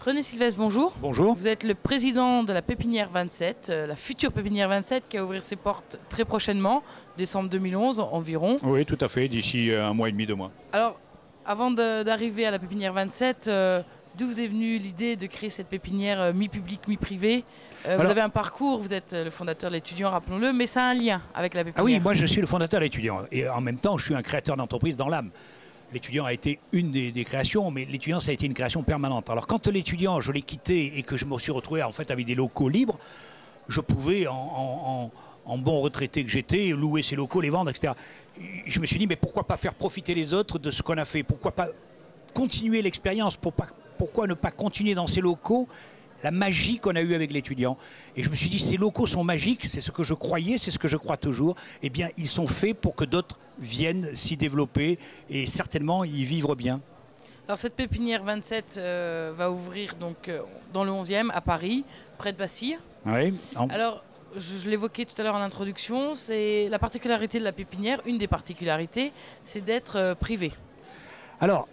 René Sylvestre, bonjour. Bonjour. Vous êtes le président de la Pépinière 27, la future Pépinière 27 qui va ouvrir ses portes très prochainement, décembre 2011 environ. Oui, tout à fait, d'ici un mois et demi, 2 mois. Alors, avant d'arriver à la Pépinière 27, d'où vous est venue l'idée de créer cette pépinière mi-public, mi-privé? Vous avez un parcours, vous êtes le fondateur de l'étudiant, rappelons-le, mais ça a un lien avec la pépinière. Ah oui, moi je suis le fondateur de l'étudiant et en même temps je suis un créateur d'entreprise dans l'âme. L'étudiant a été une des créations, mais l'étudiant ça a été une création permanente. Alors quand l'étudiant, je l'ai quitté et que je me suis retrouvé en fait avec des locaux libres, je pouvais, en bon retraité que j'étais, louer ces locaux, les vendre, etc. Je me suis dit, mais pourquoi pas faire profiter les autres de ce qu'on a fait? Pourquoi pas continuer l'expérience? Pourquoi ne pas continuer dans ces locaux la magie qu'on a eue avec l'étudiant? Et je me suis dit, ces locaux sont magiques, c'est ce que je croyais, c'est ce que je crois toujours. Eh bien, ils sont faits pour que d'autres viennent s'y développer et certainement y vivre bien. Alors cette pépinière 27 va ouvrir donc dans le 11e à Paris, près de Bastille. Oui. Alors, je l'évoquais tout à l'heure en introduction, c'est la particularité de la pépinière, une des particularités, c'est d'être privée. Alors,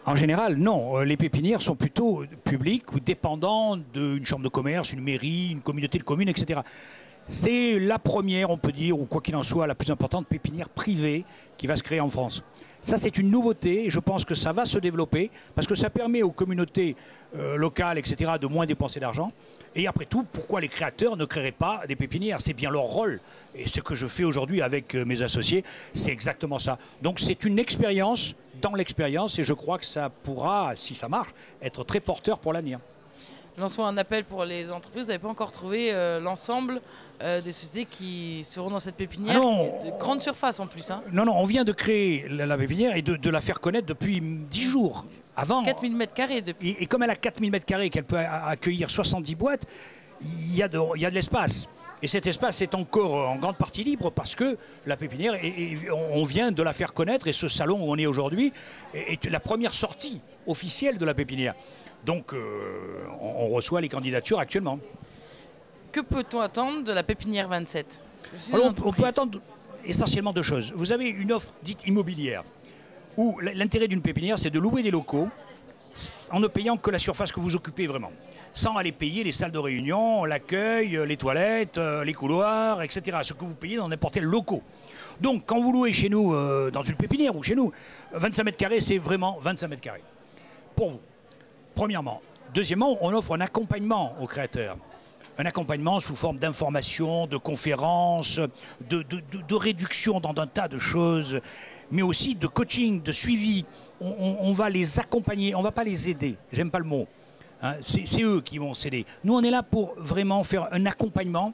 en général, non. Les pépinières sont plutôt publiques ou dépendants d'une chambre de commerce, une mairie, une communauté de communes, etc. C'est la première, on peut dire, ou quoi qu'il en soit, la plus importante pépinière privée qui va se créer en France. Ça, c'est une nouveauté et je pense que ça va se développer parce que ça permet aux communautés locales, etc., de moins dépenser d'argent. Et après tout, pourquoi les créateurs ne créeraient pas des pépinières? C'est bien leur rôle. Et ce que je fais aujourd'hui avec mes associés, c'est exactement ça. Donc c'est une expérience dans l'expérience et je crois que ça pourra, si ça marche, être très porteur pour l'avenir. Lançons un appel pour les entreprises. Vous n'avez pas encore trouvé l'ensemble des sociétés qui seront dans cette pépinière, de grande surface en plus. Hein. Non, on vient de créer la pépinière et de la faire connaître depuis 10 jours. Avant, 4000 m² depuis. Et comme elle a 4000 m² qu'elle peut accueillir 70 boîtes, il y a de l'espace. Et cet espace est encore en grande partie libre parce que la pépinière, on vient de la faire connaître et ce salon où on est aujourd'hui est la première sortie officielle de la pépinière. Donc on reçoit les candidatures actuellement. Que peut-on attendre de la pépinière 27? Alors, on peut attendre essentiellement 2 choses. Vous avez une offre dite immobilière où l'intérêt d'une pépinière c'est de louer des locaux en ne payant que la surface que vous occupez vraiment. Sans aller payer les salles de réunion, l'accueil, les toilettes, les couloirs, etc. Ce que vous payez dans n'importe quel locaux. Donc quand vous louez chez nous, dans une pépinière ou chez nous, 25 m², c'est vraiment 25 m² pour vous. Premièrement. Deuxièmement, on offre un accompagnement aux créateurs. Un accompagnement sous forme d'informations, de conférences, de réduction dans un tas de choses, mais aussi de coaching, de suivi. On va les accompagner, on ne va pas les aider, j'aime pas le mot. Hein, c'est eux qui vont s'aider. Nous, on est là pour vraiment faire un accompagnement,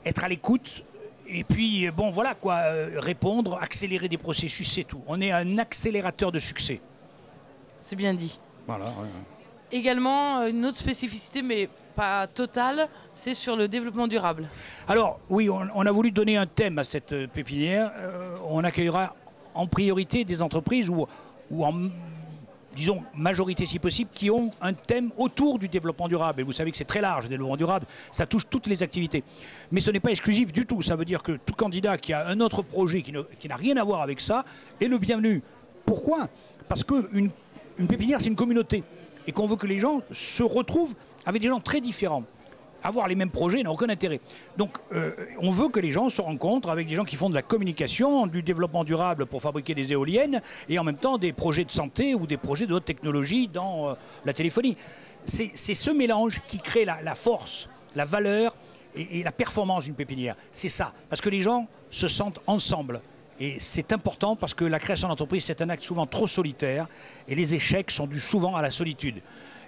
être à l'écoute, et puis, bon, voilà quoi, répondre, accélérer des processus, c'est tout. On est un accélérateur de succès. C'est bien dit. Voilà, ouais. Également, une autre spécificité, mais pas totale, c'est sur le développement durable. Alors, oui, on a voulu donner un thème à cette pépinière. On accueillera en priorité des entreprises ou en, disons, majorité si possible, qui ont un thème autour du développement durable. Et vous savez que c'est très large, le développement durable, ça touche toutes les activités. Mais ce n'est pas exclusif du tout. Ça veut dire que tout candidat qui a un autre projet qui n'a rien à voir avec ça est le bienvenu. Pourquoi? Parce qu'une pépinière, c'est une communauté. Et qu'on veut que les gens se retrouvent avec des gens très différents. Avoir les mêmes projets n'a aucun intérêt. Donc on veut que les gens se rencontrent avec des gens qui font de la communication, du développement durable pour fabriquer des éoliennes, et en même temps des projets de santé ou des projets de haute technologie dans la téléphonie. C'est ce mélange qui crée la force, la valeur et la performance d'une pépinière. C'est ça, parce que les gens se sentent ensemble. Et c'est important parce que la création d'entreprise, c'est un acte souvent trop solitaire et les échecs sont dus souvent à la solitude.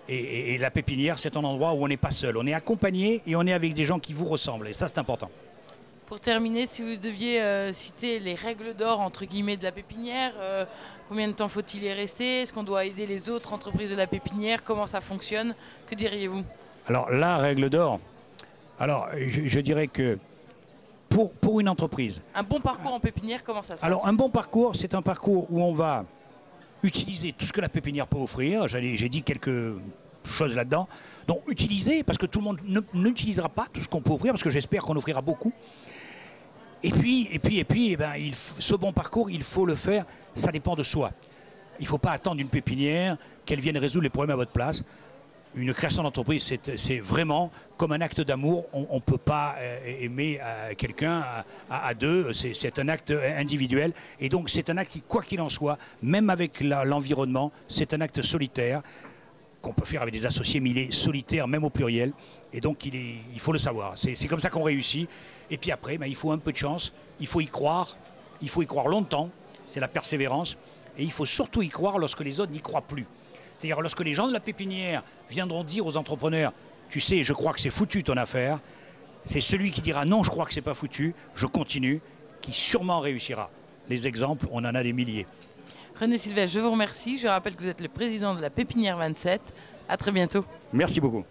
Et la pépinière, c'est un endroit où on n'est pas seul. On est accompagné et on est avec des gens qui vous ressemblent. Et ça, c'est important. Pour terminer, si vous deviez citer les règles d'or, entre guillemets, de la pépinière, combien de temps faut-il y rester? Est-ce qu'on doit aider les autres entreprises de la pépinière? Comment ça fonctionne? Que diriez-vous? Alors, la règle d'or, alors je dirais que pour une entreprise. Un bon parcours en pépinière, comment ça se passe? Alors un bon parcours, c'est un parcours où on va utiliser tout ce que la pépinière peut offrir. J'ai dit quelques choses là-dedans. Donc utiliser, parce que tout le monde n'utilisera pas tout ce qu'on peut offrir, parce que j'espère qu'on offrira beaucoup. Et puis ce bon parcours, il faut le faire, ça dépend de soi. Il ne faut pas attendre une pépinière, qu'elle vienne résoudre les problèmes à votre place. une création d'entreprise, c'est vraiment comme un acte d'amour. On ne peut pas aimer quelqu'un à deux, c'est un acte individuel. Et donc c'est un acte qui, quoi qu'il en soit, même avec l'environnement, c'est un acte solitaire qu'on peut faire avec des associés, mais il est solitaire, même au pluriel. Et donc il faut le savoir. C'est comme ça qu'on réussit. Et puis après, il faut un peu de chance, il faut y croire longtemps, c'est la persévérance. Et il faut surtout y croire lorsque les autres n'y croient plus. C'est-à-dire lorsque les gens de la pépinière viendront dire aux entrepreneurs « Tu sais, je crois que c'est foutu ton affaire », c'est celui qui dira « Non, je crois que c'est pas foutu, je continue », qui sûrement réussira. Les exemples, on en a des milliers. René Sylvestre, je vous remercie. Je rappelle que vous êtes le président de la Pépinière 27. À très bientôt. Merci beaucoup.